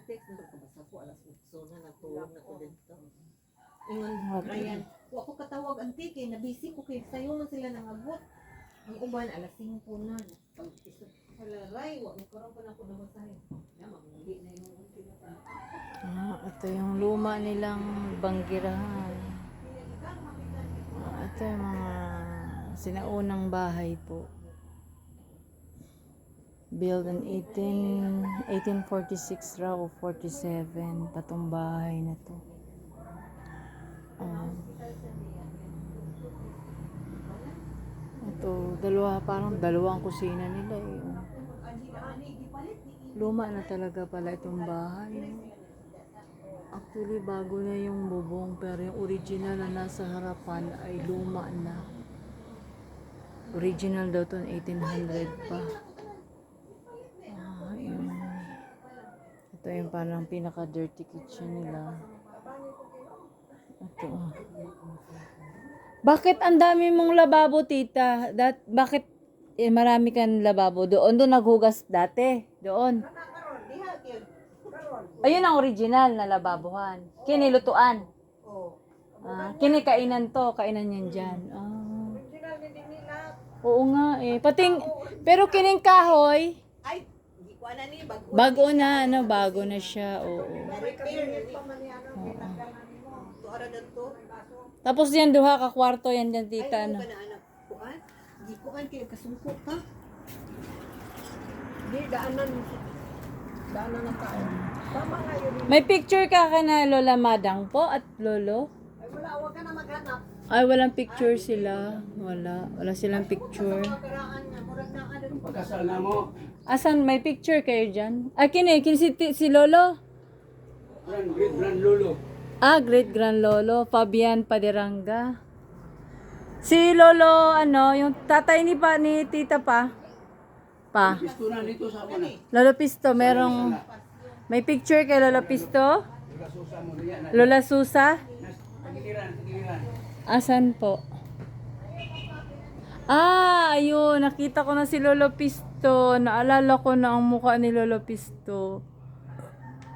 text na kabasa ko alas 8 na natulog na ko dito. Ingon ayan, wa ko katawag anti kay na busy ko kay sayo man sila nangabot. Ang uban alas 5 na. Pag halaray wa mo karon pa na ko nabasahin. Ya mamuli na yung pinaka. Ito yung luma nilang banggirahan. Ito yung mga sinaunang bahay po. Built in 1846 raw o 47 patong bahay na to. Ito, parang dalawang kusina nila eh. Luma na talaga pala itong bahay. Actually, bago na yung bubong, pero yung original na nasa harapan ay luma na. Original daw to 1800 pa. Yun. Ito yung parang pinaka-dirty kitchen nila. Ito. Bakit ang dami mong lababo, tita? Bakit marami kang lababo? Doon naghugas dati. Doon. Ayun ang original na lababohan. Kinilutuan. Kini kainan to. Kainan yan dyan. Oo nga eh. Pero kining kahoy. Ay, hindi ko ana ni Bago na, bago na siya. Oo. Tapos yan, duha ka kwarto yan dyan, tita. Ay, anak kuan. Di kuan kay kasungko ka. Di daanan na tayo. Tama nga yun. May picture ka na Lola Madang po at Lolo? Ay wala, wag ka na maghanap. Ay, walang picture sila. Wala silang picture. Karaan nga murag na ano. Pagkasal na mo. Asan, may picture kayo dyan? Kini si Lolo? Grand Lolo. Great Grand Lolo, Fabian Padiranga. Si Lolo, yung tatay ni tita pa. Gusto na dito sa ako na. Lolo Pisto, may picture kay Lolo Pisto? Susa mo diyan. Lola Susa? Pagiliran. Asan po? Ayun, nakita ko na si Lolo Pisto. Naalala ko na ang mukha ni Lolo Pisto.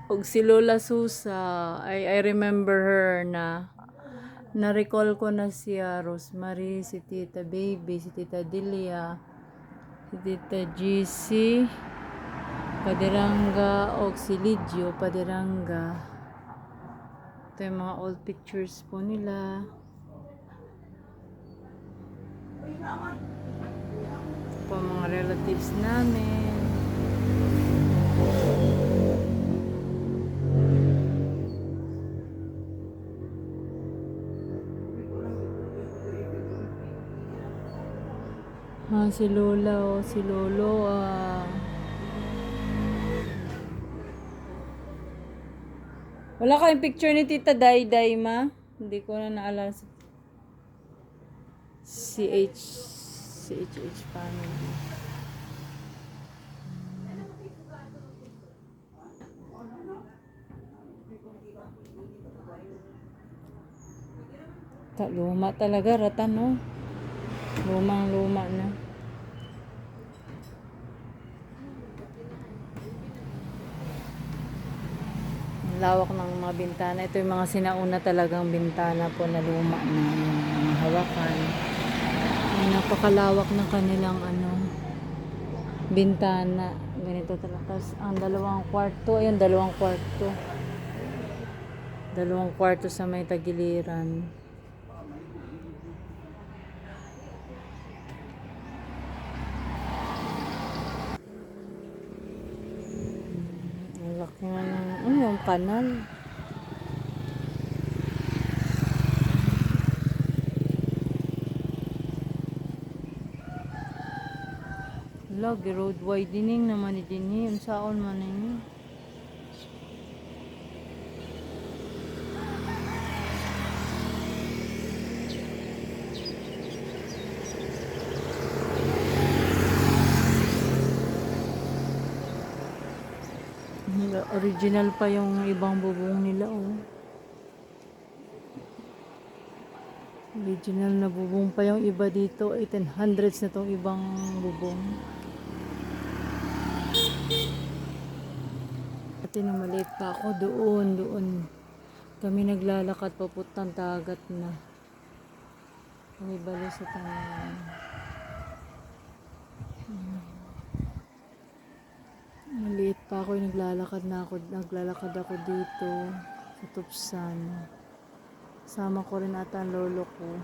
Og si Lola Susa, I remember her na-recall ko na siya, Rosemary, si Tita Baby, si Tita Delia, si Tita GC, Padiranga, og si Lidio Padiranga. Ito yung mga old pictures po nila. Ito po mga relatives namin. Si Lola si Lolo, wala kayong picture ni Tita Dayday, ma? Hindi ko na naalala CHH family. Luma talaga, ratan, no? Lumang-luma na. Lawak ng mga bintana. Ito yung mga sinauna talagang bintana po na luma na yung hawakan. Napakalawak ng kanilang bintana. Ganito talaga. Tapos ang dalawang kwarto, ayun, dalawang kwarto sa may tagiliran. Laki nga ng, yung kanal. Lagi road widening naman din niya. Yung saon man niya. Original pa yung ibang bubong nila, oh. Original na bubong pa yung iba dito. 1800s na tong ibang bubong. Dati nung maliit pa ako, doon. Kami naglalakad papuntang dagat na. May balo sa tangan. Maliit pa ako, naglalakad ako dito sa Tupsan. Sama ko rin ata ang lolo ko.